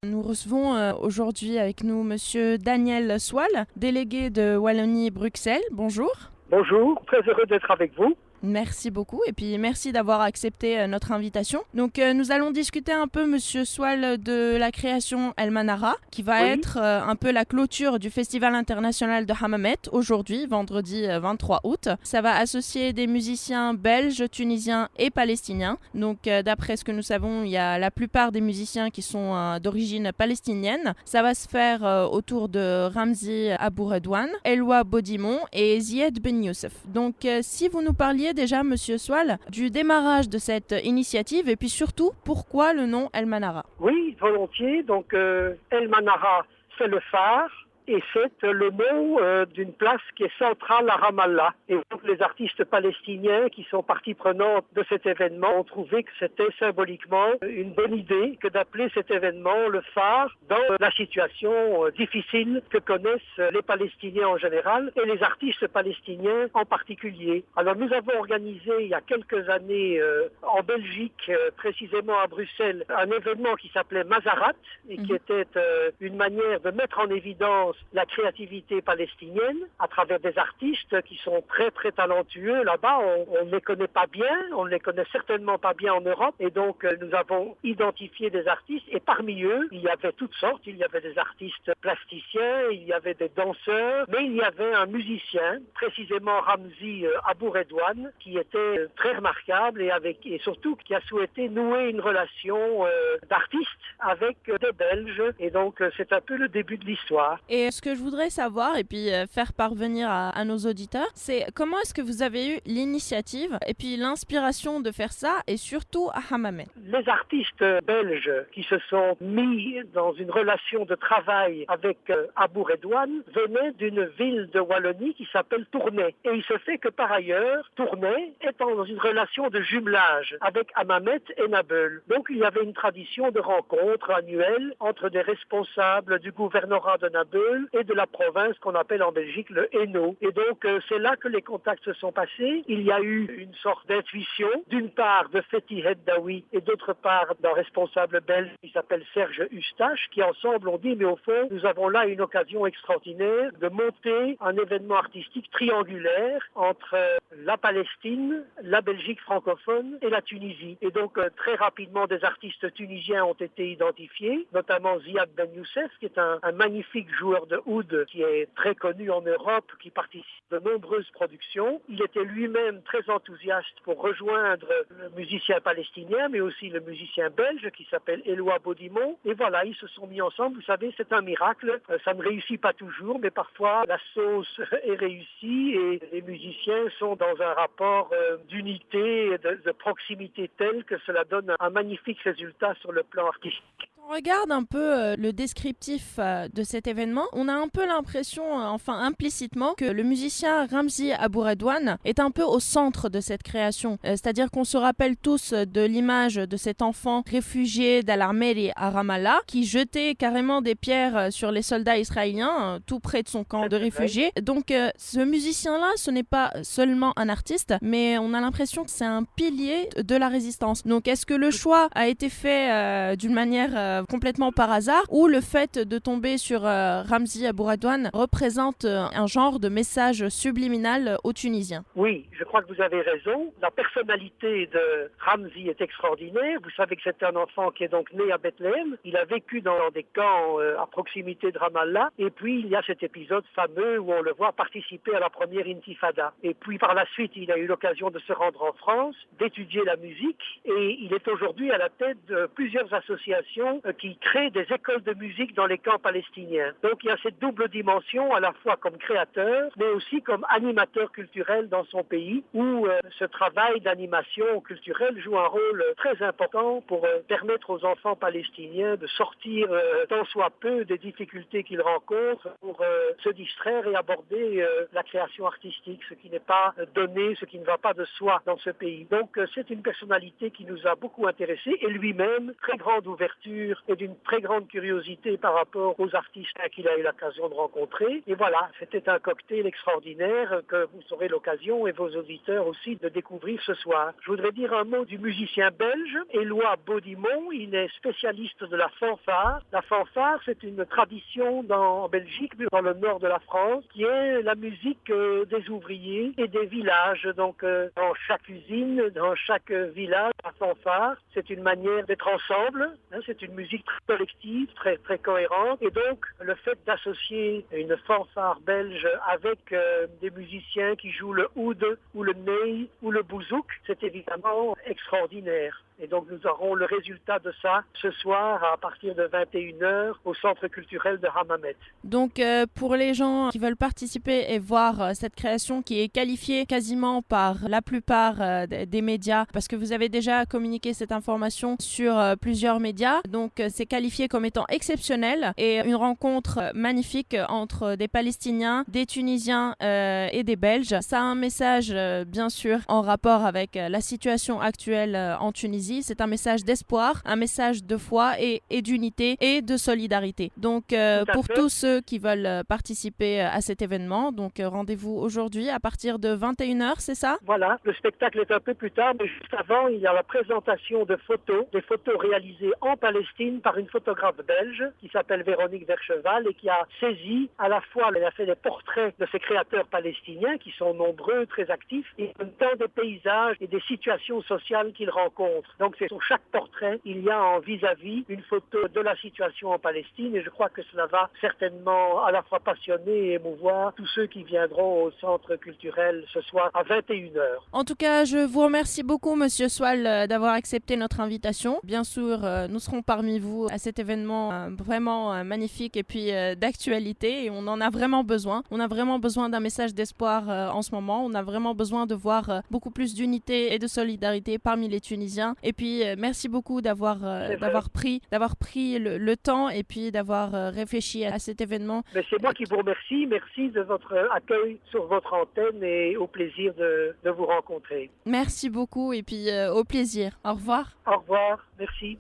Nous recevons aujourd'hui avec nous Monsieur Daniel Swal, délégué de Wallonie-Bruxelles. Bonjour. Bonjour, très heureux d'être avec vous. Merci beaucoup et puis merci d'avoir accepté notre invitation. Donc nous allons discuter un peu, Monsieur Swal, de la création El Manara, qui va être un peu la clôture du Festival international de Hammamet aujourd'hui, vendredi 23 août. Ça va associer des musiciens belges, tunisiens et palestiniens. Donc d'après ce que nous savons, il y a la plupart des musiciens qui sont d'origine palestinienne. Ça va se faire autour de Ramzi Abou-Redouane, Elwa Bodimon et Zied Ben Youssef. Donc si vous nous parliez déjà, Monsieur Swal, du démarrage de cette initiative et puis surtout, pourquoi le nom El Manara? Oui, volontiers. Donc, El Manara, c'est le phare. Et c'est le nom d'une place qui est centrale à Ramallah. Et donc les artistes palestiniens qui sont partie prenante de cet événement ont trouvé que c'était symboliquement une bonne idée que d'appeler cet événement le phare dans la situation difficile que connaissent les Palestiniens en général et les artistes palestiniens en particulier. Alors nous avons organisé il y a quelques années en Belgique, précisément à Bruxelles, un événement qui s'appelait Mazarat et qui était une manière de mettre en évidence la créativité palestinienne à travers des artistes qui sont très très talentueux là-bas. On ne les connaît pas bien, on ne les connaît certainement pas bien en Europe et donc nous avons identifié des artistes et parmi eux il y avait toutes sortes, il y avait des artistes plasticiens, il y avait des danseurs, mais il y avait un musicien, précisément Ramzi Abou-Redouane, qui était très remarquable et surtout qui a souhaité nouer une relation d'artiste avec des Belges et donc c'est un peu le début de l'histoire. Et ce que je voudrais savoir et puis faire parvenir à nos auditeurs, c'est comment est-ce que vous avez eu l'initiative et puis l'inspiration de faire ça et surtout à Hammamet? Les artistes belges qui se sont mis dans une relation de travail avec Abou-Redouane venaient d'une ville de Wallonie qui s'appelle Tournai. Et il se fait que par ailleurs, Tournai est dans une relation de jumelage avec Hammamet et Nabeul. Donc il y avait une tradition de rencontres annuelles entre des responsables du gouvernorat de Nabeul et de la province qu'on appelle en Belgique le Hainaut. Et donc c'est là que les contacts se sont passés. Il y a eu une sorte d'intuition, d'une part de Fethi Heddaoui et d'autre part d'un responsable belge qui s'appelle Serge Eustache, qui ensemble ont dit mais au fond nous avons là une occasion extraordinaire de monter un événement artistique triangulaire entre la Palestine, la Belgique francophone et la Tunisie. Et donc très rapidement des artistes tunisiens ont été identifiés, notamment Ziad Ben Youssef qui est un magnifique joueur de oud qui est très connu en Europe, qui participe de nombreuses productions. Il était lui-même très enthousiaste pour rejoindre le musicien palestinien, mais aussi le musicien belge qui s'appelle Elwa Bodimon. Et voilà, ils se sont mis ensemble. Vous savez, c'est un miracle. Ça ne réussit pas toujours, mais parfois la sauce est réussie et les musiciens sont dans un rapport d'unité, de proximité tel que cela donne un magnifique résultat sur le plan artistique. On regarde un peu le descriptif de cet événement, on a un peu l'impression, enfin implicitement, que le musicien Ramzi Abou-Redouane est un peu au centre de cette création. C'est-à-dire qu'on se rappelle tous de l'image de cet enfant réfugié d'Al-Armeri à Ramallah, qui jetait carrément des pierres sur les soldats israéliens, tout près de son camp de réfugiés. Donc ce musicien-là, ce n'est pas seulement un artiste, mais on a l'impression que c'est un pilier de la résistance. Donc est-ce que le choix a été fait d'une manière complètement par hasard, ou le fait de tomber sur Ramzi Abou-Redouane représente un genre de message subliminal aux Tunisiens? Oui, je crois que vous avez raison. La personnalité de Ramzi est extraordinaire. Vous savez que c'est un enfant qui est donc né à Bethléem. Il a vécu dans des camps à proximité de Ramallah. Et puis, il y a cet épisode fameux où on le voit participer à la première intifada. Et puis, par la suite, il a eu l'occasion de se rendre en France, d'étudier la musique. Et il est aujourd'hui à la tête de plusieurs associations qui créent des écoles de musique dans les camps palestiniens. Donc il y a cette double dimension à la fois comme créateur, mais aussi comme animateur culturel dans son pays, où ce travail d'animation culturelle joue un rôle très important pour permettre aux enfants palestiniens de sortir tant soit peu des difficultés qu'ils rencontrent pour se distraire et aborder la création artistique, ce qui n'est pas donné, ce qui ne va pas de soi dans ce pays. Donc c'est une personnalité qui nous a beaucoup intéressés et lui-même, très grande ouverture ouverture et d'une très grande curiosité par rapport aux artistes qu'il a eu l'occasion de rencontrer. Et voilà, c'était un cocktail extraordinaire que vous aurez l'occasion, et vos auditeurs aussi, de découvrir ce soir. Je voudrais dire un mot du musicien belge, Éloi Baudimont. Il est spécialiste de la fanfare. La fanfare, c'est une tradition en Belgique, dans le nord de la France, qui est la musique des ouvriers et des villages. Donc, dans chaque usine, dans chaque village, la fanfare, c'est une manière d'être ensemble. C'est une musique très collective, très, très cohérente. Et donc, le fait d'associer une fanfare belge avec des musiciens qui jouent le oud ou le ney ou le bouzouk, c'est évidemment extraordinaire. Et donc nous aurons le résultat de ça ce soir à partir de 21h au Centre culturel de Hammamet. Donc pour les gens qui veulent participer et voir cette création qui est qualifiée quasiment par la plupart des médias, parce que vous avez déjà communiqué cette information sur plusieurs médias, donc c'est qualifié comme étant exceptionnel et une rencontre magnifique entre des Palestiniens, des Tunisiens et des Belges. Ça a un message bien sûr en rapport avec la situation actuelle en Tunisie. C'est un message d'espoir, un message de foi et d'unité et de solidarité. Donc pour tous ceux qui veulent participer à cet événement, donc rendez-vous aujourd'hui à partir de 21h, c'est ça? Voilà, le spectacle est un peu plus tard, mais juste avant, il y a la présentation de photos, des photos réalisées en Palestine par une photographe belge qui s'appelle Véronique Vercheval et qui a saisi à la fois, elle a fait des portraits de ces créateurs palestiniens qui sont nombreux, très actifs, et en même temps des paysages et des situations sociales qu'ils rencontrent. Donc c'est sur chaque portrait, il y a en vis-à-vis une photo de la situation en Palestine, et je crois que cela va certainement à la fois passionner et émouvoir tous ceux qui viendront au centre culturel ce soir à 21h. En tout cas, je vous remercie beaucoup, Monsieur Swal, d'avoir accepté notre invitation. Bien sûr, nous serons parmi vous à cet événement vraiment magnifique et puis d'actualité, et on en a vraiment besoin. On a vraiment besoin d'un message d'espoir en ce moment. On a vraiment besoin de voir beaucoup plus d'unité et de solidarité parmi les Tunisiens. Et puis, merci beaucoup d'avoir pris le temps et puis d'avoir réfléchi à cet événement. Mais c'est moi qui vous remercie. Merci de votre accueil sur votre antenne et au plaisir de vous rencontrer. Merci beaucoup et puis au plaisir. Au revoir. Au revoir. Merci.